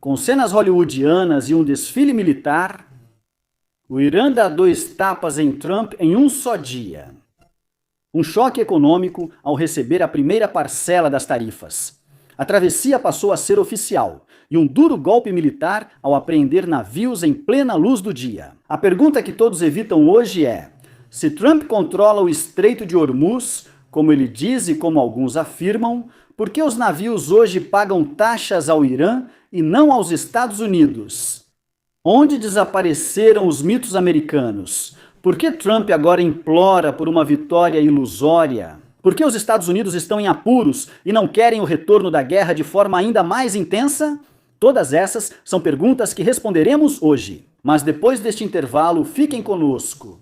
Com cenas hollywoodianas e um desfile militar, o Irã dá 2 tapas em Trump em um só dia. Um choque econômico ao receber a primeira parcela das tarifas. A travessia passou a ser oficial e um duro golpe militar ao apreender navios em plena luz do dia. A pergunta que todos evitam hoje é: se Trump controla o Estreito de Hormuz, como ele diz e como alguns afirmam, por que os navios hoje pagam taxas ao Irã e não aos Estados Unidos? Onde desapareceram os mitos americanos? Por que Trump agora implora por uma vitória ilusória? Por que os Estados Unidos estão em apuros e não querem o retorno da guerra de forma ainda mais intensa? Todas essas são perguntas que responderemos hoje. Mas depois deste intervalo, fiquem conosco.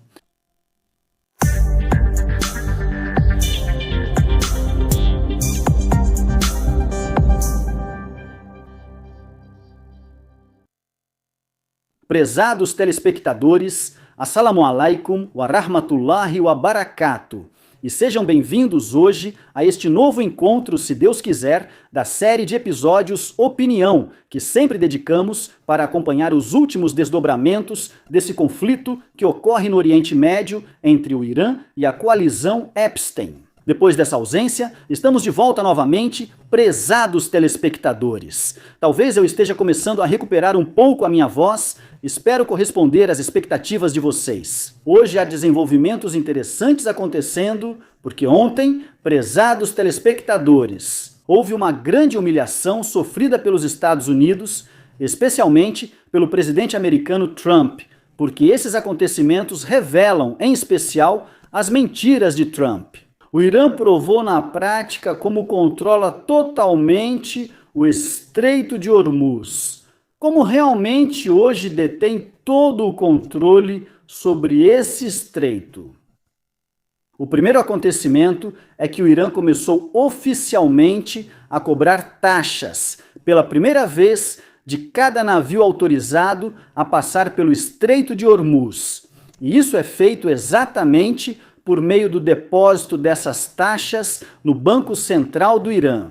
Prezados telespectadores, Assalamu alaikum wa rahmatullahi wa barakatuh. E sejam bem-vindos hoje a este novo encontro, se Deus quiser, da série de episódios Opinião, que sempre dedicamos para acompanhar os últimos desdobramentos desse conflito que ocorre no Oriente Médio entre o Irã e a coalizão Epstein. Depois dessa ausência, estamos de volta novamente, prezados telespectadores. Talvez eu esteja começando a recuperar um pouco a minha voz, espero corresponder às expectativas de vocês. Hoje há desenvolvimentos interessantes acontecendo, porque ontem, prezados telespectadores, houve uma grande humilhação sofrida pelos Estados Unidos, especialmente pelo presidente americano Trump, porque esses acontecimentos revelam, em especial, as mentiras de Trump. O Irã provou na prática como controla totalmente o Estreito de Hormuz, como realmente hoje detém todo o controle sobre esse estreito. O primeiro acontecimento é que o Irã começou oficialmente a cobrar taxas, pela primeira vez, de cada navio autorizado a passar pelo Estreito de Hormuz. E isso é feito exatamente por meio do depósito dessas taxas no Banco Central do Irã.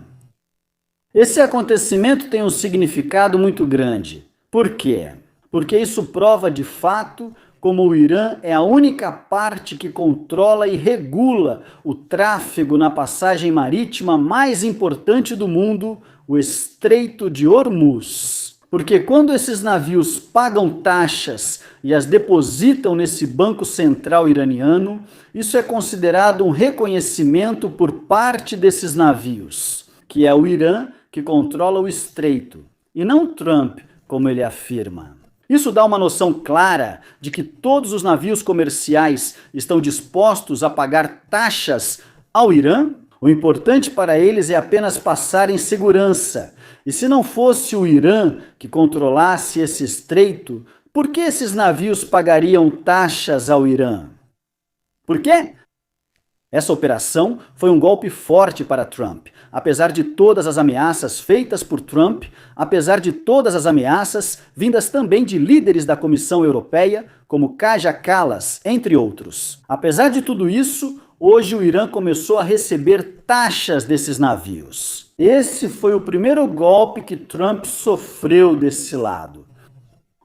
Esse acontecimento tem um significado muito grande. Por quê? Porque isso prova de fato como o Irã é a única parte que controla e regula o tráfego na passagem marítima mais importante do mundo, o Estreito de Hormuz. Porque quando esses navios pagam taxas e as depositam nesse banco central iraniano, isso é considerado um reconhecimento por parte desses navios, que é o Irã que controla o estreito, e não Trump, como ele afirma. Isso dá uma noção clara de que todos os navios comerciais estão dispostos a pagar taxas ao Irã. O importante para eles é apenas passar em segurança. E se não fosse o Irã que controlasse esse estreito, por que esses navios pagariam taxas ao Irã? Por quê? Essa operação foi um golpe forte para Trump. Apesar de todas as ameaças feitas por Trump, apesar de todas as ameaças vindas também de líderes da Comissão Europeia, como Kaja Kallas, entre outros. Apesar de tudo isso, hoje o Irã começou a receber taxas desses navios. Esse foi o primeiro golpe que Trump sofreu desse lado.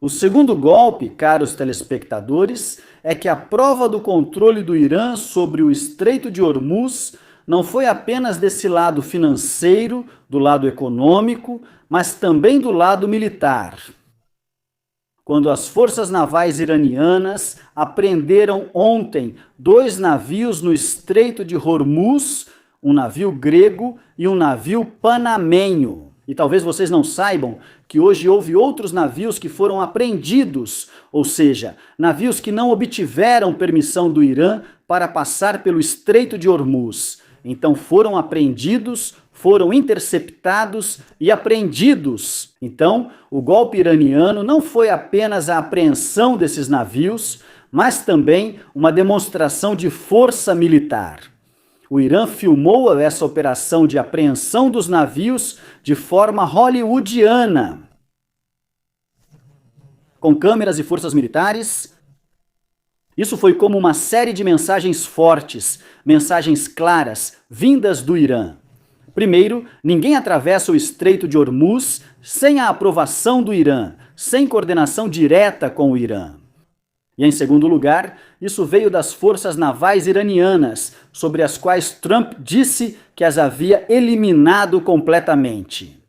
O segundo golpe, caros telespectadores, é que a prova do controle do Irã sobre o Estreito de Hormuz não foi apenas desse lado financeiro, do lado econômico, mas também do lado militar. Quando as forças navais iranianas apreenderam ontem 2 navios no Estreito de Hormuz, um navio grego e um navio panamenho. E talvez vocês não saibam que hoje houve outros navios que foram apreendidos, ou seja, navios que não obtiveram permissão do Irã para passar pelo Estreito de Hormuz. Então foram apreendidos, foram interceptados e apreendidos. Então, o golpe iraniano não foi apenas a apreensão desses navios, mas também uma demonstração de força militar. O Irã filmou essa operação de apreensão dos navios de forma hollywoodiana, com câmeras e forças militares. Isso foi como uma série de mensagens fortes, mensagens claras, vindas do Irã. Primeiro, ninguém atravessa o Estreito de Hormuz sem a aprovação do Irã, sem coordenação direta com o Irã. E em segundo lugar, isso veio das forças navais iranianas, sobre as quais Trump disse que as havia eliminado completamente.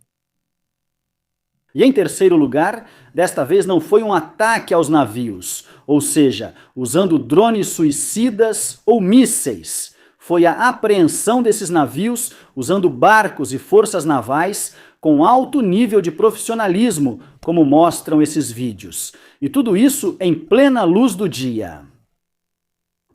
E em terceiro lugar, desta vez não foi um ataque aos navios, ou seja, usando drones suicidas ou mísseis. Foi a apreensão desses navios usando barcos e forças navais com alto nível de profissionalismo, como mostram esses vídeos. E tudo isso em plena luz do dia.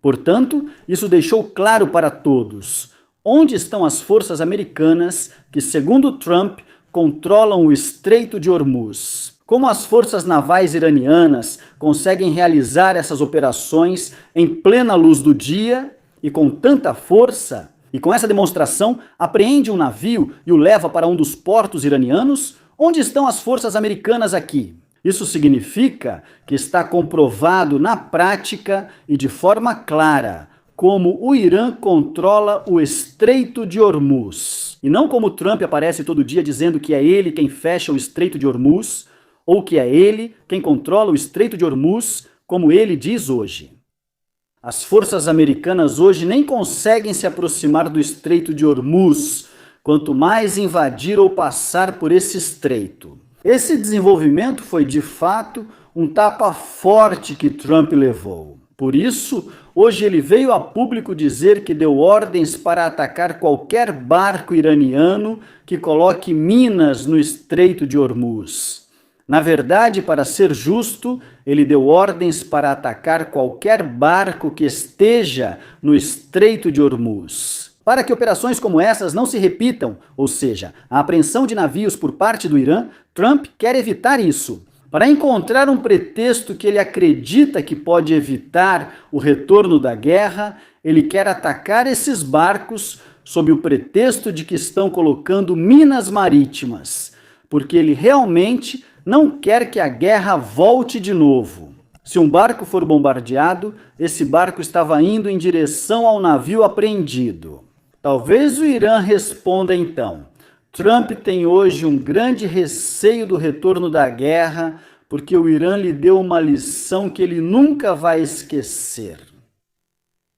Portanto, isso deixou claro para todos onde estão as forças americanas que, segundo Trump, controlam o Estreito de Hormuz. Como as forças navais iranianas conseguem realizar essas operações em plena luz do dia e com tanta força, e com essa demonstração apreende um navio e o leva para um dos portos iranianos? Onde estão as forças americanas aqui? Isso significa que está comprovado na prática e de forma clara como o Irã controla o Estreito de Hormuz. E não como Trump aparece todo dia dizendo que é ele quem fecha o Estreito de Hormuz, ou que é ele quem controla o Estreito de Hormuz, como ele diz hoje. As forças americanas hoje nem conseguem se aproximar do Estreito de Hormuz, quanto mais invadir ou passar por esse estreito. Esse desenvolvimento foi, de fato, um tapa forte que Trump levou. Por isso, hoje ele veio a público dizer que deu ordens para atacar qualquer barco iraniano que coloque minas no Estreito de Hormuz. Na verdade, para ser justo, ele deu ordens para atacar qualquer barco que esteja no Estreito de Hormuz. Para que operações como essas não se repitam, ou seja, a apreensão de navios por parte do Irã, Trump quer evitar isso. Para encontrar um pretexto que ele acredita que pode evitar o retorno da guerra, ele quer atacar esses barcos sob o pretexto de que estão colocando minas marítimas, porque ele realmente não quer que a guerra volte de novo. Se um barco for bombardeado, esse barco estava indo em direção ao navio apreendido. Talvez o Irã responda então: Trump tem hoje um grande receio do retorno da guerra, porque o Irã lhe deu uma lição que ele nunca vai esquecer.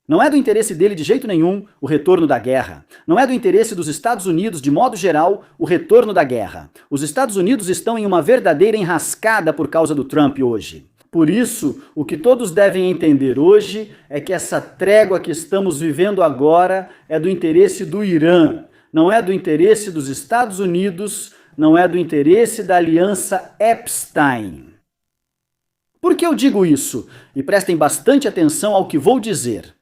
Não é do interesse dele de jeito nenhum o retorno da guerra. Não é do interesse dos Estados Unidos, de modo geral, o retorno da guerra. Os Estados Unidos estão em uma verdadeira enrascada por causa do Trump hoje. Por isso, o que todos devem entender hoje é que essa trégua que estamos vivendo agora é do interesse do Irã. Não é do interesse dos Estados Unidos, não é do interesse da aliança Epstein. Por que eu digo isso? E prestem bastante atenção ao que vou dizer.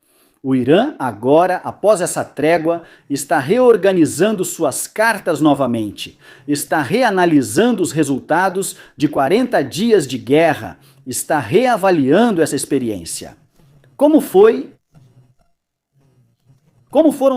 O Irã, agora, após essa trégua, está reorganizando suas cartas novamente, está reanalisando os resultados de 40 dias de guerra, está reavaliando essa experiência. Como foram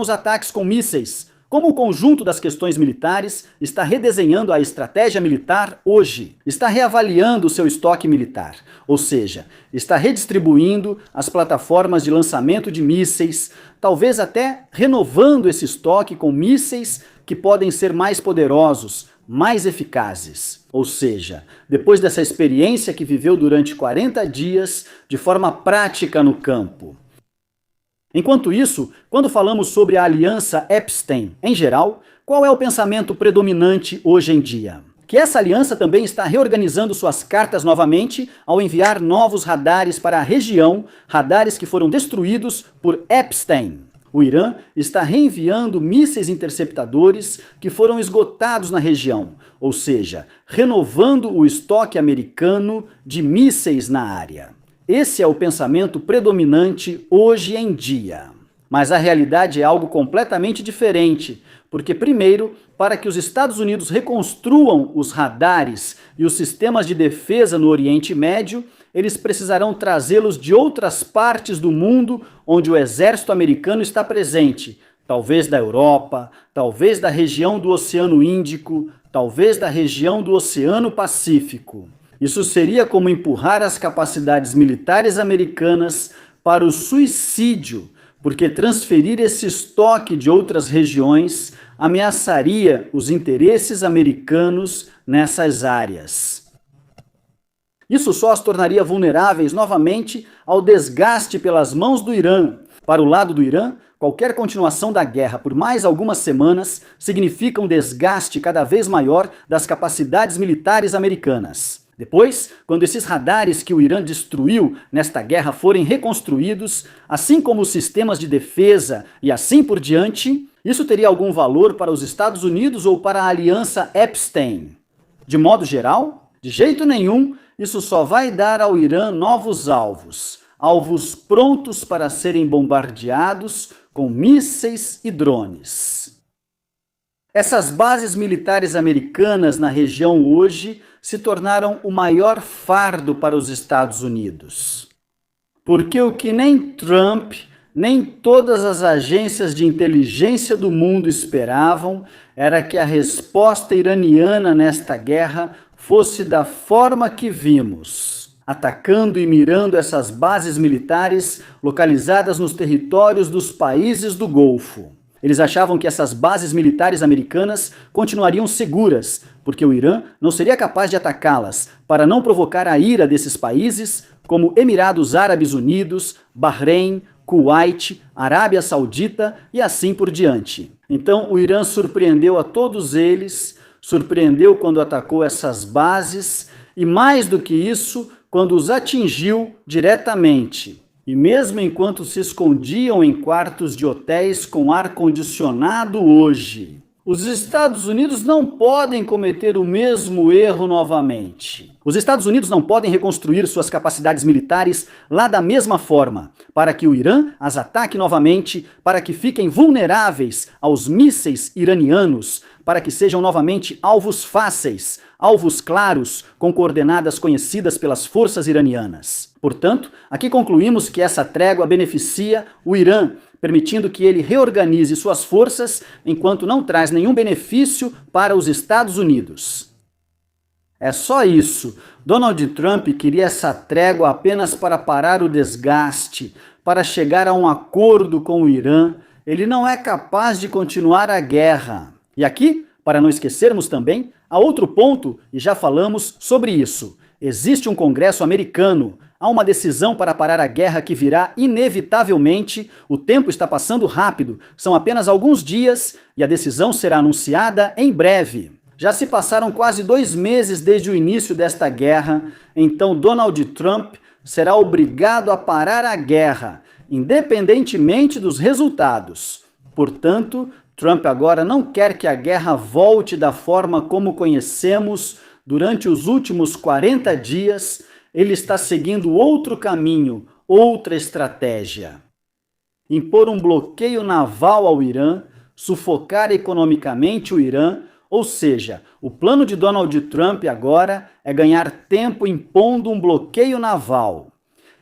os ataques com mísseis? Como o conjunto das questões militares está redesenhando a estratégia militar hoje, está reavaliando o seu estoque militar, ou seja, está redistribuindo as plataformas de lançamento de mísseis, talvez até renovando esse estoque com mísseis que podem ser mais poderosos, mais eficazes. Ou seja, depois dessa experiência que viveu durante 40 dias, de forma prática no campo. Enquanto isso, quando falamos sobre a aliança Epstein em geral, qual é o pensamento predominante hoje em dia? Que essa aliança também está reorganizando suas cartas novamente ao enviar novos radares para a região, radares que foram destruídos por Epstein. O Irã está reenviando mísseis interceptadores que foram esgotados na região, ou seja, renovando o estoque americano de mísseis na área. Esse é o pensamento predominante hoje em dia. Mas a realidade é algo completamente diferente, porque primeiro, para que os Estados Unidos reconstruam os radares e os sistemas de defesa no Oriente Médio, eles precisarão trazê-los de outras partes do mundo onde o exército americano está presente, talvez da Europa, talvez da região do Oceano Índico, talvez da região do Oceano Pacífico. Isso seria como empurrar as capacidades militares americanas para o suicídio, porque transferir esse estoque de outras regiões ameaçaria os interesses americanos nessas áreas. Isso só as tornaria vulneráveis novamente ao desgaste pelas mãos do Irã. Para o lado do Irã, qualquer continuação da guerra por mais algumas semanas significa um desgaste cada vez maior das capacidades militares americanas. Depois, quando esses radares que o Irã destruiu nesta guerra forem reconstruídos, assim como os sistemas de defesa e assim por diante, isso teria algum valor para os Estados Unidos ou para a aliança Epstein? De modo geral, de jeito nenhum, isso só vai dar ao Irã novos alvos, alvos prontos para serem bombardeados com mísseis e drones. Essas bases militares americanas na região hoje se tornaram o maior fardo para os Estados Unidos. Porque o que nem Trump, nem todas as agências de inteligência do mundo esperavam era que a resposta iraniana nesta guerra fosse da forma que vimos, atacando e mirando essas bases militares localizadas nos territórios dos países do Golfo. Eles achavam que essas bases militares americanas continuariam seguras, porque o Irã não seria capaz de atacá-las, para não provocar a ira desses países, como Emirados Árabes Unidos, Bahrein, Kuwait, Arábia Saudita e assim por diante. Então o Irã surpreendeu a todos eles, surpreendeu quando atacou essas bases e, mais do que isso, quando os atingiu diretamente. E mesmo enquanto se escondiam em quartos de hotéis com ar-condicionado hoje, os Estados Unidos não podem cometer o mesmo erro novamente. Os Estados Unidos não podem reconstruir suas capacidades militares lá da mesma forma, para que o Irã as ataque novamente, para que fiquem vulneráveis aos mísseis iranianos, para que sejam novamente alvos fáceis, alvos claros, com coordenadas conhecidas pelas forças iranianas. Portanto, aqui concluímos que essa trégua beneficia o Irã, permitindo que ele reorganize suas forças, enquanto não traz nenhum benefício para os Estados Unidos. É só isso. Donald Trump queria essa trégua apenas para parar o desgaste, para chegar a um acordo com o Irã. Ele não é capaz de continuar a guerra. E aqui, para não esquecermos também, há outro ponto, e já falamos sobre isso. Existe um Congresso americano. Há uma decisão para parar a guerra que virá inevitavelmente. O tempo está passando rápido. São apenas alguns dias e a decisão será anunciada em breve. Já se passaram quase 2 meses desde o início desta guerra, então Donald Trump será obrigado a parar a guerra, independentemente dos resultados. Portanto, Trump agora não quer que a guerra volte da forma como conhecemos durante os últimos 40 dias. Ele está seguindo outro caminho, outra estratégia. Impor um bloqueio naval ao Irã, sufocar economicamente o Irã, ou seja, o plano de Donald Trump agora é ganhar tempo impondo um bloqueio naval.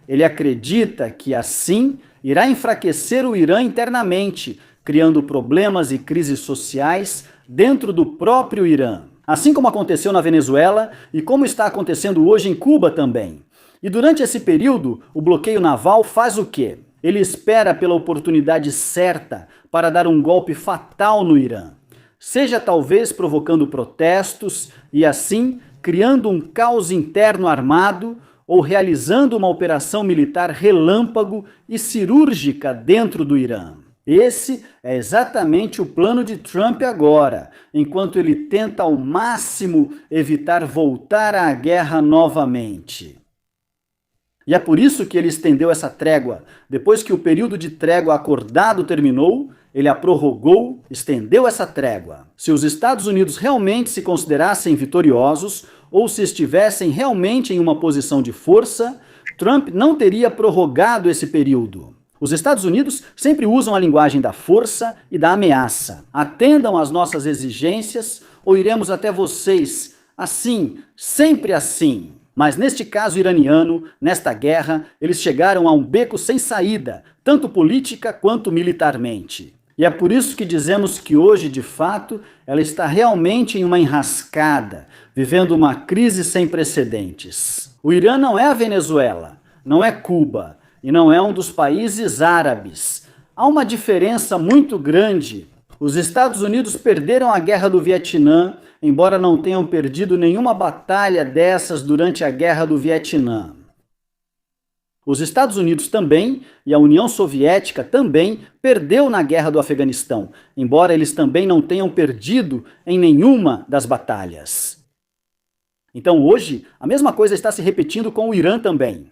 Ele acredita que assim irá enfraquecer o Irã internamente, criando problemas e crises sociais dentro do próprio Irã. Assim como aconteceu na Venezuela e como está acontecendo hoje em Cuba também. E durante esse período, o bloqueio naval faz o quê? Ele espera pela oportunidade certa para dar um golpe fatal no Irã. Seja talvez provocando protestos e assim criando um caos interno armado ou realizando uma operação militar relâmpago e cirúrgica dentro do Irã. Esse é exatamente o plano de Trump agora, enquanto ele tenta ao máximo evitar voltar à guerra novamente. E é por isso que ele estendeu essa trégua. Depois que o período de trégua acordado terminou, ele a prorrogou, estendeu essa trégua. Se os Estados Unidos realmente se considerassem vitoriosos, ou se estivessem realmente em uma posição de força, Trump não teria prorrogado esse período. Os Estados Unidos sempre usam a linguagem da força e da ameaça. Atendam às nossas exigências ou iremos até vocês. Assim, sempre assim. Mas neste caso iraniano, nesta guerra, eles chegaram a um beco sem saída, tanto política quanto militarmente. E é por isso que dizemos que hoje, de fato, ela está realmente em uma enrascada, vivendo uma crise sem precedentes. O Irã não é a Venezuela, não é Cuba, e não é um dos países árabes. há uma diferença muito grande. Os Estados Unidos perderam a Guerra do Vietnã, embora não tenham perdido nenhuma batalha dessas durante a Guerra do Vietnã. Os Estados Unidos também, e a União Soviética também, perdeu na Guerra do Afeganistão, embora eles também não tenham perdido em nenhuma das batalhas. Então hoje, a mesma coisa está se repetindo com o Irã também.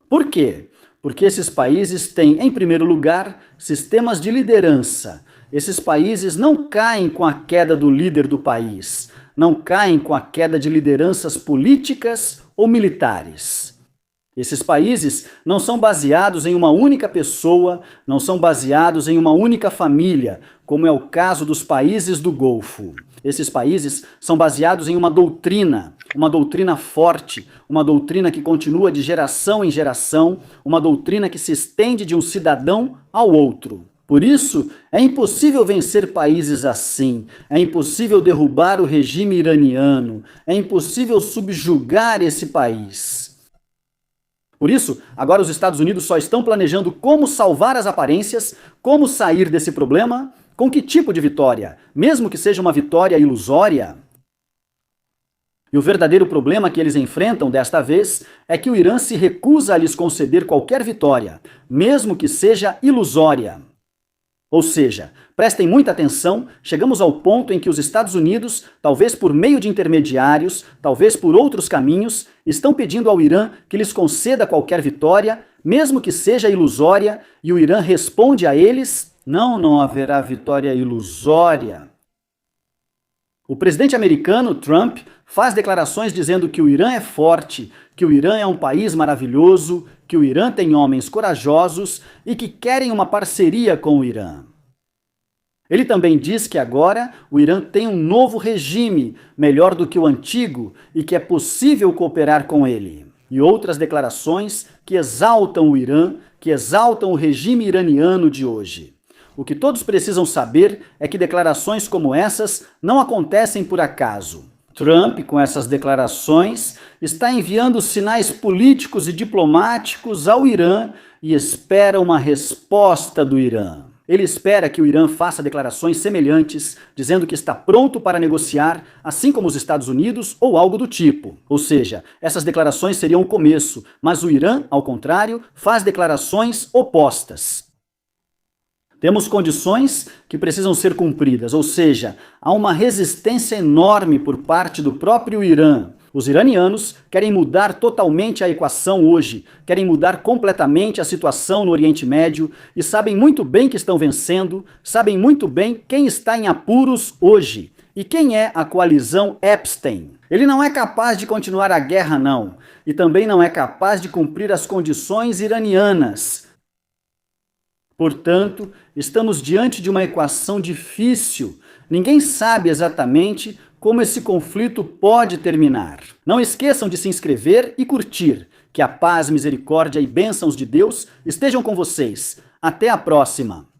Por quê? Porque esses países têm, em primeiro lugar, sistemas de liderança. Esses países não caem com a queda do líder do país, não caem com a queda de lideranças políticas ou militares. Esses países não são baseados em uma única pessoa, não são baseados em uma única família, como é o caso dos países do Golfo. Esses países são baseados em uma doutrina forte, uma doutrina que continua de geração em geração, uma doutrina que se estende de um cidadão ao outro. Por isso, é impossível vencer países assim, é impossível derrubar o regime iraniano, é impossível subjugar esse país. Por isso, agora os Estados Unidos só estão planejando como salvar as aparências, como sair desse problema, com que tipo de vitória, mesmo que seja uma vitória ilusória. E o verdadeiro problema que eles enfrentam desta vez é que o Irã se recusa a lhes conceder qualquer vitória, mesmo que seja ilusória. Ou seja, prestem muita atenção, chegamos ao ponto em que os Estados Unidos, talvez por meio de intermediários, talvez por outros caminhos, estão pedindo ao Irã que lhes conceda qualquer vitória, mesmo que seja ilusória, e o Irã responde a eles: não haverá vitória ilusória. O presidente americano, Trump, faz declarações dizendo que o Irã é forte, que o Irã é um país maravilhoso, que o Irã tem homens corajosos e que querem uma parceria com o Irã. Ele também diz que agora o Irã tem um novo regime, melhor do que o antigo, e que é possível cooperar com ele. E outras declarações que exaltam o Irã, que exaltam o regime iraniano de hoje. O que todos precisam saber é que declarações como essas não acontecem por acaso. Trump, com essas declarações, está enviando sinais políticos e diplomáticos ao Irã e espera uma resposta do Irã. Ele espera que o Irã faça declarações semelhantes, dizendo que está pronto para negociar, assim como os Estados Unidos ou algo do tipo. Ou seja, essas declarações seriam o começo, mas o Irã, ao contrário, faz declarações opostas. Temos condições que precisam ser cumpridas, ou seja, há uma resistência enorme por parte do próprio Irã. Os iranianos querem mudar totalmente a equação hoje, querem mudar completamente a situação no Oriente Médio e sabem muito bem que estão vencendo, sabem muito bem quem está em apuros hoje. E quem é a coalizão Epstein? Ele não é capaz de continuar a guerra, não, e também não é capaz de cumprir as condições iranianas. Portanto, estamos diante de uma equação difícil. Ninguém sabe exatamente como esse conflito pode terminar. Não esqueçam de se inscrever e curtir. Que a paz, misericórdia e bênçãos de Deus estejam com vocês. Até a próxima!